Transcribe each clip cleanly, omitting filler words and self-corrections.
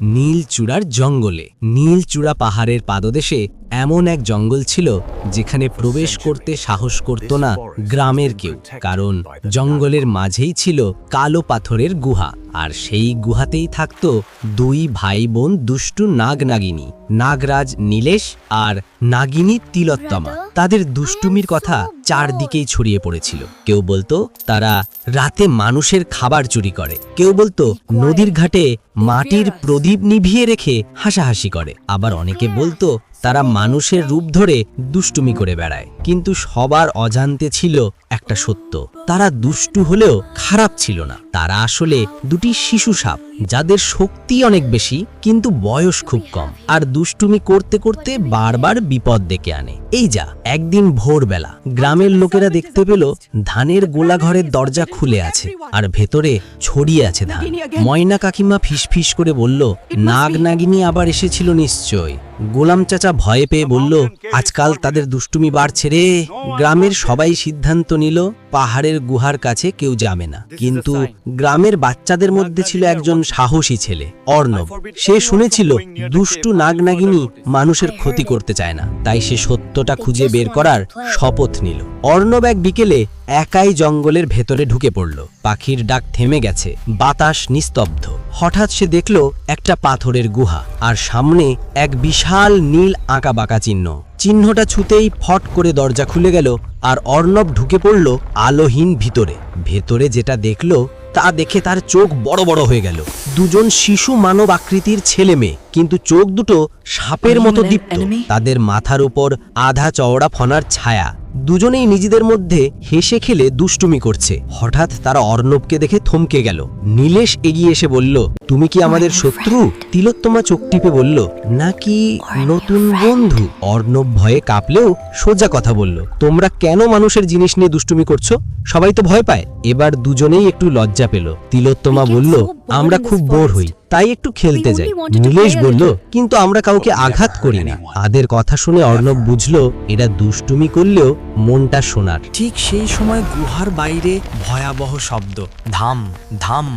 নীলচূড়ার জঙ্গলে। নীলচূড়া পাহাড়ের পাদদেশে এমন এক জঙ্গল ছিল যেখানে প্রবেশ করতে সাহস করত না গ্রামের কেউ, কারণ জঙ্গলের মাঝেই ছিল কালো পাথরের গুহা। আর সেই গুহাতেই থাকত দুই ভাই বোন দুষ্টু নাগনাগিনী, নাগরাজ নীলেশ আর নাগিনী তিলোত্তমা। তাদের দুষ্টুমির কথা চারদিকেই ছড়িয়ে পড়েছিল। কেউ বলতো তারা রাতে মানুষের খাবার চুরি করে, কেউ বলতো নদীর ঘাটে মাটির প্রদীপ নিভিয়ে রেখে হাসাহাসি করে, আবার অনেকে বলতো তারা মানুষের রূপ ধরে দুষ্টুমি করে বেড়ায়। কিন্তু সবার অজান্তে ছিল একটা সত্য, তারা দুষ্টু হলেও খারাপ ছিল না। তারা আসলে দুটি শিশু সাপ, যাদের শক্তি অনেক বেশি কিন্তু বয়স খুব কম, আর দুষ্টুমি করতে করতে বারবার বিপদ ডেকে আনে। এই যা একদিন ভোরবেলা গ্রামের লোকেরা দেখতে পেল ধানের গোলা ঘরের দরজা খুলে আছে আর ভেতরে ছড়িয়ে আছে ধান। ময়না কাকিমা ফিসফিস করে বলল, নাগনাগিনী আবার এসেছিল নিশ্চয়। গোলাম চাচা ভয়ে পেয়ে বলল, আজকাল তাদের দুষ্টুমি বাড়ছে রে। গ্রামের সবাই সিদ্ধান্ত নিল পাহাড়ের গুহার কাছে কেউ যাবে না। কিন্তু গ্রামের বাচ্চাদের মধ্যে ছিল একজন সাহসী ছেলে, অর্ণব। সে শুনেছিল দুষ্টু নাগনাগিনী মানুষের ক্ষতি করতে চায় না, তাই সে সত্যটা খুঁজে বের করার শপথ নিল। অর্ণব এক বিকেলে একাই জঙ্গলের ভেতরে ঢুকে পড়ল। পাখির ডাক থেমে গেছে, বাতাস নিস্তব্ধ। হঠাৎ সে দেখল একটা পাথরের গুহা, আর সামনে এক বিশাল নীল আঁকাবাঁকা চিহ্ন। চিহ্নটা ছুতেই ফট করে দরজা খুলে গেল, আর অর্ণব ঢুকে পড়ল আলোহীন ভিতরে। ভেতরে যেটা দেখল তা দেখে তার চোখ বড় বড় হয়ে গেল। দুজন শিশু মানব আকৃতির ছেলে মেয়ে, কিন্তু চোখ দুটো সাপের মতো দীপ্ত। তাদের মাথার উপর আধা চওড়া ফনার ছায়া। দুজনেই নিজেদের মধ্যে হেসে খেলে দুষ্টুমি করছে। হঠাৎ তারা অর্ণবকে দেখে থমকে গেল। নীলেশ এগিয়ে এসে বলল, তুমি কি আমাদের শত্রু? তিলোত্তমা চোখ টিপে বলল, নাকি নতুন বন্ধু? অর্ণব ভয়ে কাঁপলেও সোজা কথা বলল, তোমরা কেন মানুষের জিনিস নিয়ে দুষ্টুমি করছো? সবাই তো ভয় পায়। এবার দুজনেই একটু লজ্জা পেল। তিলোত্তমা বলল, আমরা খুব বোর হই, তাই একটু খেলতে যাই। নীলেশ বলল, কিন্তু আমরা কাউকে আঘাত করি না। তাদের কথা শুনে অর্ণব বুঝল এরা দুষ্টুমি করলেও মনটা সোনার। ঠিক সেই সময় গুহার বাইরে ভয়াবহ শব্দ, ধাম ধাম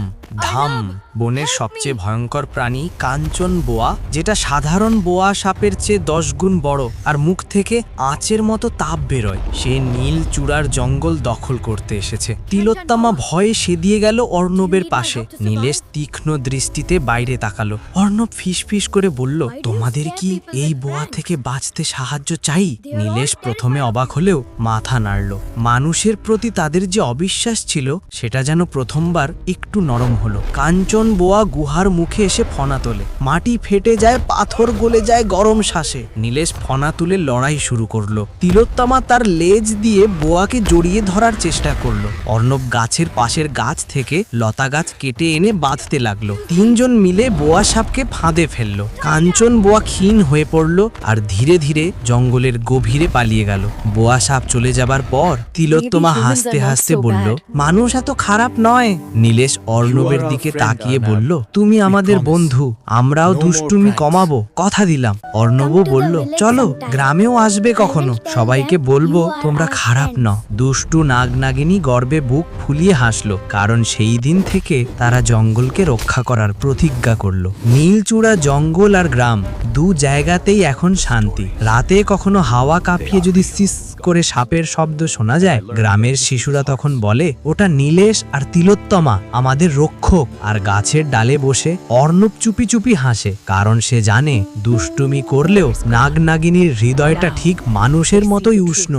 ধাম। বনের সবচেয়ে ভয়ঙ্কর প্রাণী কাঞ্চন বোয়া, যেটা সাধারণ বোয়া সাপের চেয়ে 10 গুণ বড়, আর মুখ থেকে আঁচের মতো তাপ বেরোয়। সে নীল চূড়ার জঙ্গল দখল করতে এসেছে। তিলোত্তমা ভয়ে সেদিয়ে গেল অর্ণবের পাশে। নীলেশ তীক্ষ্ণ দৃষ্টিতে বাইরে তাকালো। অর্ণব ফিসফিস করে বলল, তোমাদের কি এই বোয়া থেকে বাঁচতে সাহায্য চাই? নীলেশ প্রথমে অবাক হলেও মাথা নাড়ল। মানুষের প্রতি তাদের যে অবিশ্বাস ছিল সেটা যেন প্রথমবার একটু নরম হলো। কাঞ্চন বোয়া গুহার মুখে এসে ফনা তোলে। মাটি ফেটে যায়, পাথর গলে যায় গরম শ্বাসে। নীলেশ ফনা তুলে লড়াই শুরু করলো। তিলোত্তমা তার লেজ দিয়ে বোয়াকে জড়িয়ে ধরার চেষ্টা করলো। অর্ণব গাছের পাশের গাছ থেকে লতা গাছ কেটে এনে বাঁধতে লাগলো। তিনজন মিলে বোয়া সাপকে ফাঁদে ফেললো। কাঞ্চন বোয়া ক্ষীণ হয়ে পড়লো আর ধীরে ধীরে জঙ্গলের গভীরে পালিয়ে গেল। বোয়া সাপ চলে যাবার পর তিলোত্তমা হাসতে হাসতে বলল, মানুষ এত খারাপ নয়। নীলেশ অর্ণবের দিকে তাকিয়ে বলল, তুমি আমাদের বন্ধু, আমরাও দুষ্টুমি কমাবো, কথা দিলাম। অর্ণবও বলল, চলো গ্রামেও আসবে কখনো, সবাইকে বলবো তোমরা খারাপ ন। দুষ্টু নাগনাগিনী গর্বে বুক ফুলিয়ে হাসলো, কারণ সেই দিন থেকে তারা জঙ্গলকে রক্ষা করার প্রতিজ্ঞা করলো। নীলচূড়া জঙ্গল আর গ্রাম দু জায়গাতেই এখন শান্তি। রাতে কখনো হাওয়া কাঁপিয়ে যদি সিস করে সাপের শব্দ শোনা যায়, গ্রামের শিশুরা তখন বলে, ওটা নীলেশ আর তিলোত্তমা আমাদের রক্ষক। আর গাছের ডালে বসে অর্ণব চুপি চুপি হাসে, কারণ সে জানে দুষ্টুমি করলেও নাগনাগিনীর হৃদয়টা ঠিক মানুষের মতোই উষ্ণ।